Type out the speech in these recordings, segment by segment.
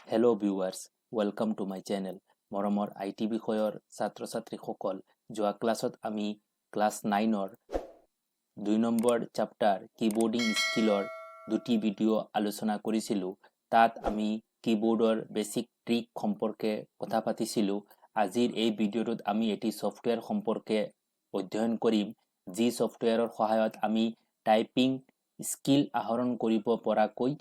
Hello viewers, welcome to my channel. মৰমৰ IT বিষয়ৰ ছাত্ৰ ছাত্ৰীসকল, যোৱা ক্লাছত আমি ক্লাছ 9ৰ 2 নম্বৰ চেপ্টাৰ কিবোৰ্ডিং স্কিলৰ দুটি ভিডিঅ' আলোচনা কৰিছিলোঁ। তাত আমি কিবোৰ্ডৰ বেসিক ট্ৰিক সম্পৰ্কে কথা পাতিছিলোঁ। আজিৰ এই ভিডিঅ'টোত আমি এটি সফটওয়্যাৰ সম্পৰ্কে অধ্যয়ন কৰিম, যি সফটওয়্যাৰৰ সহায়ত আমি টাইপিং স্কিল আহৰণ কৰিব পৰাকৈ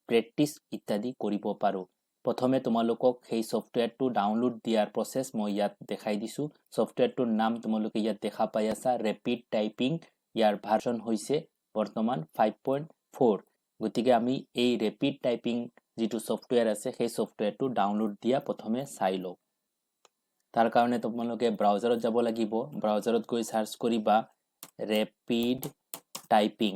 প্ৰেক্টিছ ইত্যাদি কৰিব পাৰোঁ। প্ৰথমে তোমালোকক সেই সফটওয়্যাৰটো ডাউনলোড দিয়াৰ প্ৰসেস মই ইয়াত দেখাই দিছো। সফটওয়্যাৰটোৰ নাম তোমালোকে ইয়াত দেখা পাই আছা, ৰেপিড টাইপিং। ইয়াৰ ভাৰ্সন হৈছে বৰ্তমান 5.4। গতিকে আমি এই ৰেপিড টাইপিং যিটো সফটওয়্যাৰ আছে সেই সফটওয়্যাৰটো ডাউনলোড দিয়া প্ৰথমে চাই লওঁ। তাৰ কাৰণে তোমালোকে ব্ৰাউজাৰত যাব লাগিব। ব্ৰাউজাৰত গৈ সাৰ্চ কৰিবা ৰেপিড টাইপিং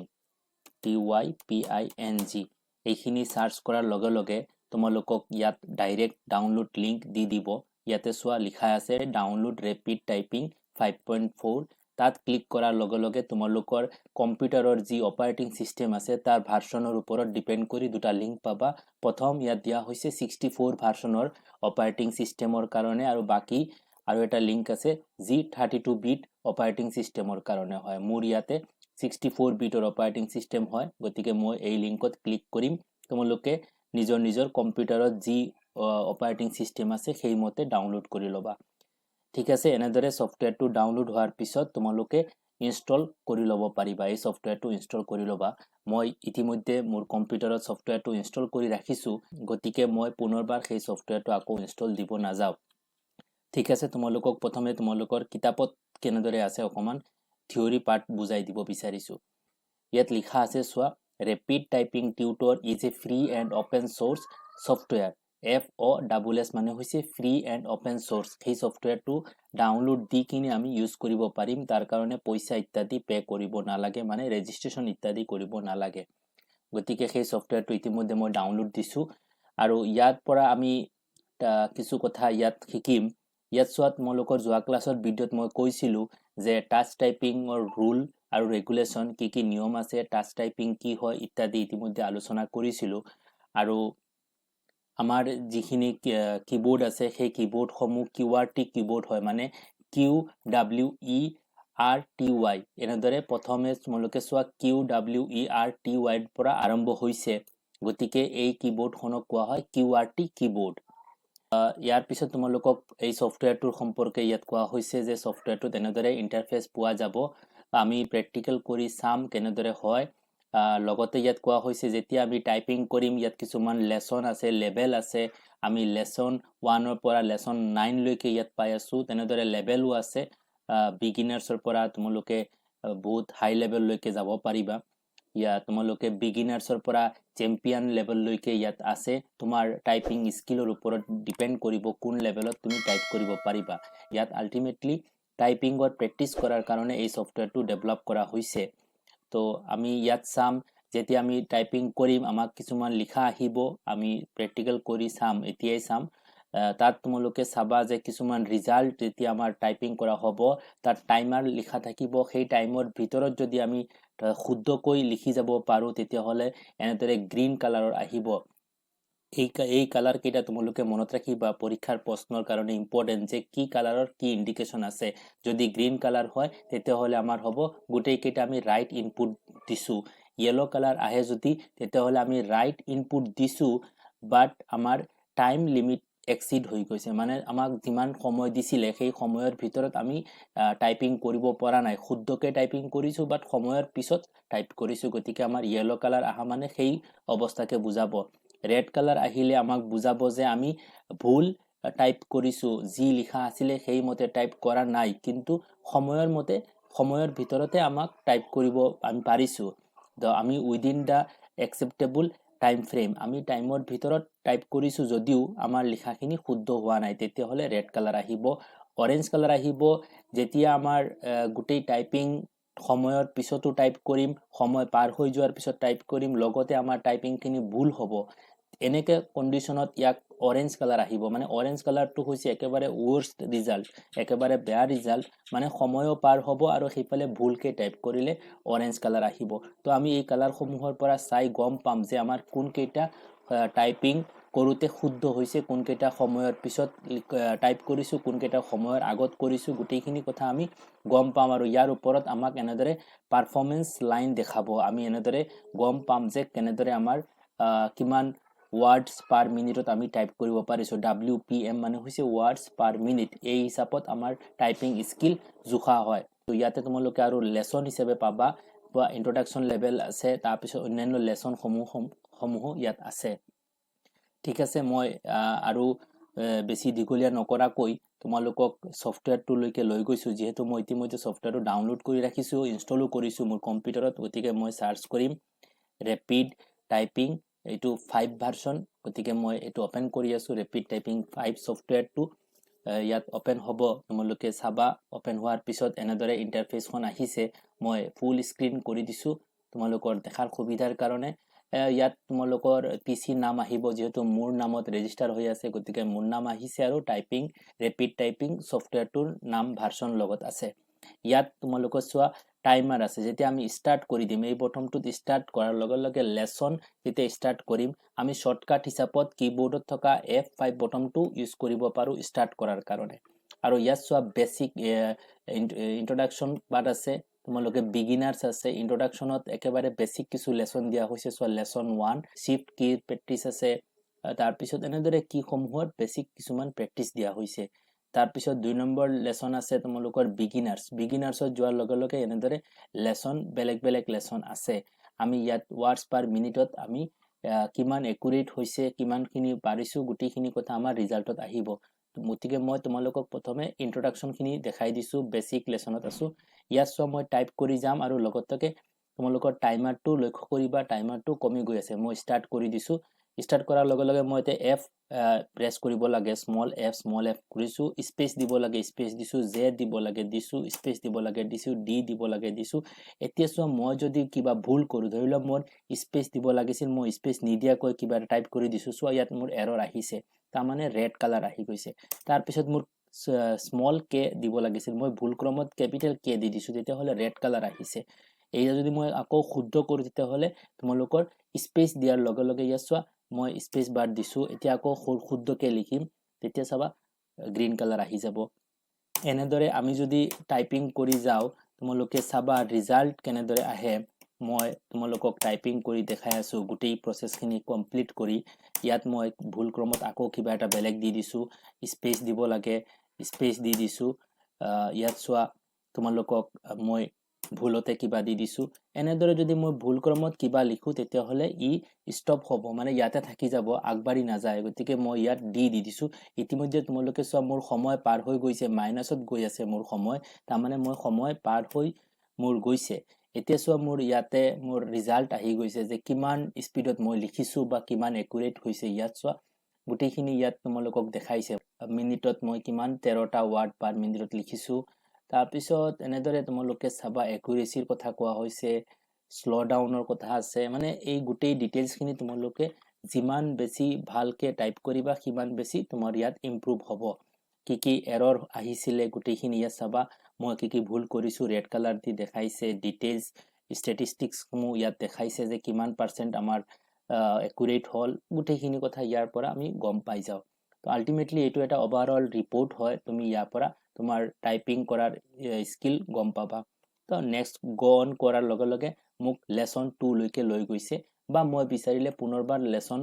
TYPING। এইখিনি সাৰ্চ কৰাৰ লগে লগে তোমালোকক ইয়াত ডাইৰেক্ট ডাউনলোড লিংক দি দিব। ইয়াতে চোৱা লিখা আছে ডাউনলোড ৰেপিড টাইপিং 5.4। তাত ক্লিক কৰাৰ লগে লগে তোমালোকৰ কম্পিউটাৰৰ যি অপাৰেটিং সিস্টেম আছে তাৰ ভাৰ্সনৰ ওপৰত ডিপেন্ড কৰি দুটা লিংক পাবা। প্ৰথম ইয়াত দিয়া হৈছে 64 ভাৰ্সনৰ অপাৰেটিং সিস্টেমৰ কাৰণে, আৰু বাকি আৰু এটা লিংক আছে যি 32 বিট অপাৰেটিং সিস্টেমৰ কাৰণে হয়। মোৰ ইয়াতে 64 বিটৰ অপাৰেটিং সিস্টেম হয়, গতিকে মই এই লিংকত ক্লিক কৰিম। তোমালোকে নিজৰ কম্পিউটাৰত যি অপাৰেটিং সিস্টেম আছে সেই মতে ডাউনলোড কৰি লবা। ঠিক আছে, এনেদৰে সফটওয়্যাৰটো ডাউনলোড হোৱাৰ পিছত তোমালোকে ইনষ্টল কৰি ল'ব পাৰিবা। এই সফটওয়্যাৰটো ইনষ্টল কৰি ল'বা। মই ইতিমধ্যে মোৰ কম্পিউটাৰত সফটওয়্যাৰটো ইনষ্টল কৰি ৰাখিছো, গতিকে মই পুনৰবাৰ সেই সফটওয়্যাৰটো আকৌ ইনষ্টল দিব নাযাওঁ। ঠিক আছে, তোমালোকক প্ৰথমে তোমালোকৰ কিতাপত কেনেদৰে আছে অকমান থিওৰি পাৰ্ট বুজাই দিব বিচাৰিছো। ইয়াত লিখা আছে চোৱা, rapid typing tutor is a free and open source software. FOSS মানে হৈছে ফ্ৰী এণ্ড অপেন সোৰ্স। সেই সফটওয়্যাৰটো ডাউনলোড দি কিনে আমি ইউজ কৰিব পাৰিম। তাৰ কাৰণে পইচা ইত্যাদি পে কৰিব নালাগে, মানে ৰেজিষ্ট্ৰেশ্যন ইত্যাদি কৰিব নালাগে। গতিকে সেই সফটওয়্যাৰটো ইতিমধ্যে মই ডাউনলোড দিছো, আৰু ইয়াৰ পৰা আমি কিছু কথা ইয়াত শিকিম। ইয়াত চোৱা, তোমালোকৰ যোৱা ক্লাছৰ ভিডিঅ'ত মই কৈছিলো যে টাচ টাইপিঙৰ ৰুল আৰু ৰেগুলেশ্যন কি নিয়ম আছে, টাচ টাইপিং কি হয় ইত্যাদি ইতিমধ্যে আলোচনা কৰিছিলো। আৰু আমাৰ যিখিনি কিবোৰ্ড আছে সেই কিবোৰ্ডসমূহ QWERTY কিবোৰ্ড হয়, মানে QWERTY। এনেদৰে প্ৰথমে তোমালোকে চোৱা QWERTY পৰা আৰম্ভ হৈছে, গতিকে এই কিবোৰ্ডখনক কোৱা হয় QWERTY কিবোৰ্ড। ইয়াৰ পিছত তোমালোকক এই সফটওয়্যাৰটোৰ সম্পৰ্কে ইয়াত কোৱা হৈছে যে সফটওয়্যাৰটোত এনেদৰে ইন্টাৰফেস পোৱা যাব। আমি প্ৰেক্টিকেল কৰি চাম কেনেদৰে হয়। লগতে ইয়াত কোৱা হৈছে যেতিয়া আমি টাইপিং কৰিম, ইয়াত কিছুমান লেসন আছে, লেভেল আছে। আমি লেসন 1ৰ পৰা লেসন 9 লৈকে ইয়াত পাই আছো। তেনেদৰে লেভেলো আছে, বিগিনাৰ্ছৰ পৰা তোমালোকে বহুত হাই লেভেল লৈকে যাব পাৰিবা। ইয়াত তোমালোকে বিগিনাৰ্ছৰ পৰা চেম্পিয়ন লেভেল লৈকে ইয়াত আছে। তোমাৰ টাইপিং স্কিলৰ ওপৰত ডিপেন্ড কৰিব কোন লেভেলত তুমি টাইপ কৰিব পাৰিবা। ইয়াত আলটিমেটলি টাইপিংৰ প্ৰেক্টিছ কৰাৰ কাৰণে এই সফটওয়্যাৰটো ডেভেলপ কৰা হৈছে। তো আমি ইয়াত চাম, যেতিয়া আমি টাইপিং কৰিম আমাক কিছুমান লিখা আহিব, আমি প্ৰেক্টিকেল কৰি চাম, এতিয়াই চাম। তাত তোমালোকে চাবা যে কিছুমান ৰিজাল্ট যেতিয়া আমাৰ টাইপিং কৰা হ'ব তাত টাইমাৰ লিখা থাকিব। সেই টাইমৰ ভিতৰত যদি আমি শুদ্ধকৈ লিখি যাব পাৰো তেতিয়াহ'লে এনেদৰে গ্ৰীণ কালাৰৰ আহিব। এই কালাৰ কেইটা তোমালোকে মনত ৰাখিবা, পৰীক্ষাৰ প্ৰশ্নৰ কাৰণে ইম্পৰ্টেন্ট, যে কি কালাৰৰ কি ইন্ডিকেশন আছে। যদি গ্ৰীণ কালাৰ হয় তেতিয়াহ'লে আমাৰ হ'ব গোটেই কেইটা আমি ৰাইট ইনপুট দিছো। ইয়েলো কালাৰ আহে যদি তেতিয়াহ'লে আমি ৰাইট ইনপুট দিছো, বাট আমাৰ টাইম লিমিট এক্সিড হৈ গৈছে, মানে আমাক যিমান সময় দিছিলে সেই সময়ৰ ভিতৰত আমি টাইপিং কৰিব পৰা নাই। শুদ্ধকে টাইপিং কৰিছো বাট সময়ৰ পিছত টাইপ কৰিছো, গতিকে আমাৰ ইয়েলো কালাৰ আহা মানে সেই অৱস্থাকে বুজাব। ৰেড কালাৰ আহিলে আমাক বুজাব যে আমি ভুল টাইপ কৰিছো, যি লিখা আছিলে সেই মতে টাইপ কৰা নাই, কিন্তু সময়ৰ ভিতৰতে আমাক টাইপ কৰিব আমি পাৰিছো। আমি উইদিন দা একসেপ্টেবল টাইম ফ্ৰেম, আমি টাইমৰ ভিতৰত টাইপ কৰিছো যদিও আমাৰ লিখাখিনি শুদ্ধ হোৱা নাই, তেতিয়াহ'লে ৰেড কালাৰ আহিব। অৰেঞ্জ কালাৰ আহিব যেতিয়া আমাৰ গোটেই টাইপিং সময়ৰ পিছতো টাইপ কৰিম, সময় পাৰ হৈ যোৱাৰ পিছত টাইপ কৰিম, লগতে আমাৰ টাইপিংখিনি ভুল হ'ব। এনেকে কন্ডিশনত ইয়াক অৰেঞ্জ কালাৰ আহিব। মানে অৰেঞ্জ কালাৰটো হৈছে একেবাৰে ওৱৰ্ষ্ট ৰিজাল্ট, একেবাৰে বেয়া ৰিজাল্ট, মানে সময়ও পাৰ হ'ব আৰু সেইফালে ভুলকে টাইপ কৰিলে অৰেঞ্জ কালাৰ আহিব। তো আমি এই কালাৰসমূহৰ পৰা চাই গম পাম যে আমাৰ কোন কেইটা টাইপিং কৰোতে শুদ্ধ হৈছে কোনকেইটা সময়ৰ পিছত টাইপ কৰিছো কোনকেইটা সময়ৰ আগত কৰিছো গোটেইখিনি কথা আমি গম পাম আৰু ইয়াৰ ওপৰত আমাক এনেদৰে পাৰফৰমেন্স লাইন দেখাব আমি এনেদৰে গম পাম যে কেনেদৰে আমাৰ কিমান words per minute আমি টাইপ কৰিব পাৰিছো WPM মানে হৈছে words per minute এই হিচাপত আমাৰ টাইপিং স্কিল জোখা হয় তো ইয়াতে তোমালোকে আৰু লেসন হিচাপে পাবা বা ইন্ট্ৰোডাকশন লেভেল আছে তাৰ পিছত অন্যান্য লেসন সমূহ ইয়াত আছে ঠিক আছে মই আৰু বেছি দীঘলীয়া নকৰাকৈ তোমালোকক সফটওয়্যাৰটো লৈকে লৈ গৈছো যেহেতু মই ইতিমধ্যে সফটওয়্যাৰটো ডাউনলোড কৰি ৰাখিছো ইনষ্টলো কৰিছো মোৰ কম্পিউটাৰত গতিকে মই সাৰ্চ কৰিম ৰেপিড টাইপিং এইটো 5 ভাৰ্সন গতিকে মই এইটো ওপেন কৰি আছো ৰেপিড টাইপিং 5 সফটওয়্যাৰটো ইয়াত ওপেন হ'ব তোমালোকে চাবা ওপেন হোৱাৰ পিছত এনেদৰে ইন্টাৰফেসখন আহিছে মই ফুল স্ক্ৰিন কৰি দিছো তোমালোকৰ দেখাৰ সুবিধাৰ কাৰণে ইয়াত তোমালোকৰ পিসি নাম আহিব যেহেতু মোৰ নামত ৰেজিস্টাৰ হৈ আছে গতিকে মোৰ নাম আহিছে আৰু টাইপিং ৰেপিড টাইপিং সফটওয়্যাৰটোৰ নাম ভাৰ্সন লগত আছে ইয়াত তোমালোকৰ চোৱা টাইমাৰ আছে যেতিয়া আমি স্টাৰ্ট কৰি দিম এই বটনটোত স্টাৰ্ট কৰাৰ লগে লগে লেসন যেতিয়া স্টাৰ্ট কৰিম আমি শৰ্টকাট হিচাপত কিবোৰ্ডত থকা F5 বটনটো ইউজ কৰিব পাৰো স্টাৰ্ট কৰাৰ কাৰণে আৰু ইয়াত চোৱা বেসিক ইন্ট্ৰোডাকশন পাৰ্ট আছে তোমালোকে বিগিনাৰ্স আছে ইন্ট্ৰোডাকশনত একেবাৰে বেসিক কিছু লেসন দিয়া হৈছে সো লেসন 1 শিফট কি প্ৰেক্টিস আছে তাৰ পিছত এনেদৰে কি সমূহৰ বেসিক কিছুমান প্ৰেক্টিস দিয়া হৈছে তাৰ পিছত 2 নম্বৰ লেসন আছে তোমালোকৰ বিগিনাৰ্সত যোৱাৰ লগে লগে এনেদৰে লেসন বেলেগ লেসন আছে আমি ইয়াত ওয়াৰ্ডস পাৰ মিনিটত আমি কিমান একুৰেট হৈছে কিমানখিনি পাৰিছো গুটিখিনি কথা আমাৰ ৰিজাল্টত আহিব গতিকে মই তোমালোকক প্ৰথমে ইন্ট্ৰোডাকশন খিনি দেখাই দিছো বেসিক লেসনত আছো ইয়াত সব মই টাইপ কৰি যাম আৰু লগতকে তোমালোকৰ টাইমাৰটো লক্ষ্য কৰিবা টাইমাৰটো কমি গৈ আছে মই স্টাৰ্ট কৰি দিছো স্টাৰ্ট কৰাৰ লগে লগে মই এতে F প্ৰেছ কৰিব লাগে স্মল f কৰিছো স্পেস দিব লাগে স্পেস দিছো Z দিব লাগে দিছো স্পেস দিব লাগে দিছো D দিব লাগে দিছো এতিয়া সো মই যদি কিবা ভুল কৰো ধৰিলা মোৰ স্পেস দিব লাগিছিল মই স্পেস নিদিয়াকৈ কিবা টাইপ কৰি দিছো সো ইয়াত মোৰ এৰৰ আহিছে তাৰ মানে ৰেড কালাৰ আহি গৈছে তাৰ পিছত মোৰ স্মল k দিব লাগিছিল মই ভুল ক্ৰমত ক্যাপিটাল K দি দিছো তেতিয়া হলে ৰেড কালাৰ আহিছে এই যদি মই আকৌ শুদ্ধ কৰো তেতিয়া হলে তোমালোকৰ স্পেস দিয়াৰ লগে লগে ইয়াত চোৱা মই স্পেস বাৰ দিছো এতিয়া আকৌ শুদ্ধকে লিখিম তেতিয়া চাবা গ্ৰীন কালাৰ আহি যাব এনেদৰে আমি যদি টাইপিং কৰি যাও তোমালোকে চাবা ৰিজাল্ট কেনেদৰে আহে মই তোমালোকক টাইপিং কৰি দেখাই আছো গুটেই প্ৰসেসখিনি কমপ্লিট কৰি ইয়াত মই ভুল ক্ৰমত আকৌ কিবা এটা বেলেগ দি দিছো স্পেস দিব লাগে স্পেস দি দিছো ইয়াত চোৱা তোমালোকক মই ভুলতে কিবা দি দিছো এনেদৰে যদি মই ভুল ক্ৰমত কিবা লিখো তেতিয়া হলে ই স্টপ হ'ব মানে ইয়াতে থাকি যাব আগবাঢ়ি না যায় গতিকে মই ইয়াত দি দিছো ইতিমধ্যে তোমালোকে সব মোৰ সময় পাৰ হৈ গৈছে মাইনাসত গৈ আছে মোৰ সময় তাৰ মানে মই সময় পাৰ হৈ মোৰ গৈছে এতিয়া সব মোৰ ইয়াতে মোৰ ৰিজাল্ট আহি গৈছে যে কিমান স্পিডত মই লিখিছো বা কিমান একুৰেট হৈছে ইয়াত চোৱা গুটেইখিনি ইয়াত তোমালোকক দেখাইছে মিনিটত মই কিমান 13টা ওয়াৰ্ড পাৰ মিনিটত লিখিছো তাৰ পিছত এনেদৰে তোমালোকে চাবা একুৰেচিৰ কথা কোৱা হৈছে স্লো ডাউনৰ কথা আছে মানে এই গুটেই ডিটেইলছ খিনি তোমালোকে যিমান বেছি ভালকে টাইপ কৰিবা সিমান বেছি তোমাৰ ইয়াত ইমপ্ৰুভ হ'ব কি এৰৰ আহিছিলে গুটেইখিনি ইয়াত চাবা মই কি ভুল কৰিছো ৰেড কালাৰ দি দেখাইছে ডিটেইলছ ষ্টেটিষ্টিক্স সমূহ ইয়াত দেখাইছে যে কিমান পাৰ্সেন্ট আমাৰ একুৰেট হল গুটেইখিনি কথা ইয়াৰ পৰা আমি গম পাই যাও তো আলটিমেটলি এটো এটা ওভাৰঅল ৰিপোৰ্ট হয় তুমি ইয়াৰ পৰা তোমাৰ টাইপিং কৰাৰ স্কিল গম পাবা তো নেক্সট গো অন কৰাৰ লগে লগে মোক লেসন 2 লৈকে লৈ গৈছে বা মই বিচাৰিলে পুনৰবাৰ লেসন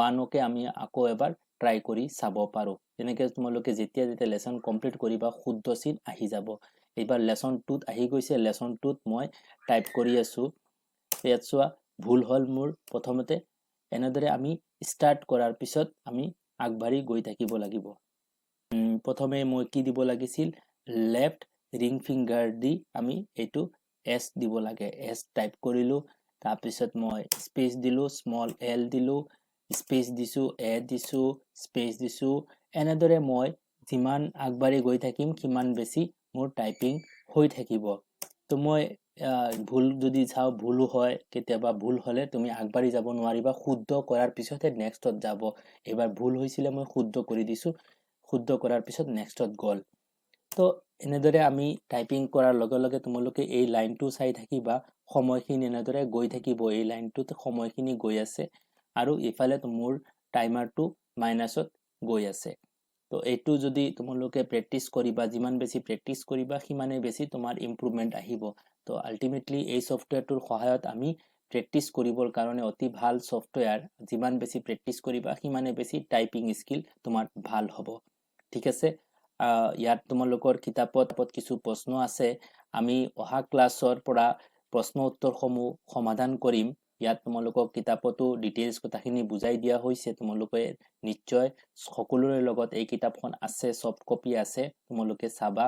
1 কে আমি আকৌ এবাৰ ট্ৰাই কৰি চাব পাৰো তেনেকৈ তোমালোকে যেতিয়া লেসন কমপ্লিট কৰিবা শুদ্ধ চিন আহি যাব এবাৰ লেসন 2 ত আহি গৈছে লেসন 2 ত মই টাইপ কৰি আছো ইয়াত চোৱা ভুল হল মোৰ প্ৰথমতে এনেদৰে আমি স্টাৰ্ট কৰাৰ পিছত আমি আগবাঢ়ি গৈ থাকিব লাগিব প্ৰথমে মই কি দিব লাগিছিল লেফট ৰিং ফিংগাৰ দি আমি এটো S দিব লাগে S টাইপ কৰিলো তাৰ পিছত মই স্পেস দিলো স্মল l দিলো স্পেস দিছো a দিছো স্পেস দিছো এনেদৰে মই যিমান আগবাঢ়ি গৈ থাকিম কিমান বেছি মোৰ টাইপিং হৈ থাকিব তো মই ভুল যদি চাও ভুল হয় কেতিয়াবা ভুল হলে তুমি আগবাঢ়ি যাব নোৱাৰিবা শুদ্ধ কৰাৰ পিছতে নেক্সটত যাব এবাৰ ভুল হৈছিলে মই শুদ্ধ কৰি দিছো শুদ্ধ কৰাৰ পিছত নেক্সটত গল তো এনেদৰে আমি টাইপিং কৰাৰ লগে লগে তোমালোকে এই লাইনটো চাই থাকিবা সময়খিনি এনেদৰে গৈ থাকিব এই লাইনটোতে সময়খিনি গৈ আছে আৰু ইফালে মোৰ টাইমাৰটো মাইনাছত গৈ আছে তো এইটো যদি তোমালোকে প্ৰেক্টিছ কৰিবা যিমান বেছি প্ৰেক্টিছ কৰিবা সিমানে বেছি তোমাৰ ইমপ্ৰুভমেন্ট আহিব তো আলটিমেটলি এই সফটওয়্যাৰটোৰ সহায়ত আমি প্ৰেক্টিছ কৰিবৰ কাৰণে অতি ভাল সফটওয়্যাৰ যিমান বেছি প্ৰেক্টিছ কৰিবা সিমানে বেছি টাইপিং স্কিল তোমাৰ ভাল হ'ব ঠিক আছে ইয়াত তোমালোকৰ কিতাপত কিছু প্ৰশ্ন আছে আমি অহা ক্লাছৰ পৰা প্ৰশ্ন উত্তৰসমূহ সমাধান কৰিম ইয়াত তোমালোকক কিতাপতো ডিটেইলছ কথাখিনি বুজাই দিয়া হৈছে তোমালোকে নিশ্চয় সকলোৰে লগত এই কিতাপখন আছে সফট কপি আছে তোমালোকে চাবা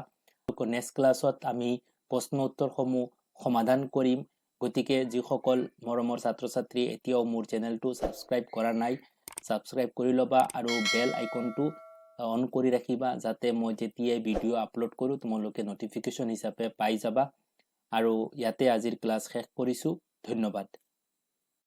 নেক্সট ক্লাছত আমি প্ৰশ্ন উত্তৰসমূহ সমাধান কৰিম গতিকে যিসকল মৰমৰ ছাত্ৰ ছাত্ৰী এতিয়াও মোৰ চেনেলটো সাবস্ক্ৰাইব কৰা নাই সাবস্ক্ৰাইব কৰি লবা আৰু বেল আইকনটো অন কৰি ৰাখিবা যাতে মই যেতিয়া ভিডিও আপলোড কৰো তোমালোকে নটিফিকেশন হিচাপে পাই যাবা আৰু ইয়াতে আজিৰ ক্লাছ শেষ কৰিছো ধন্যবাদ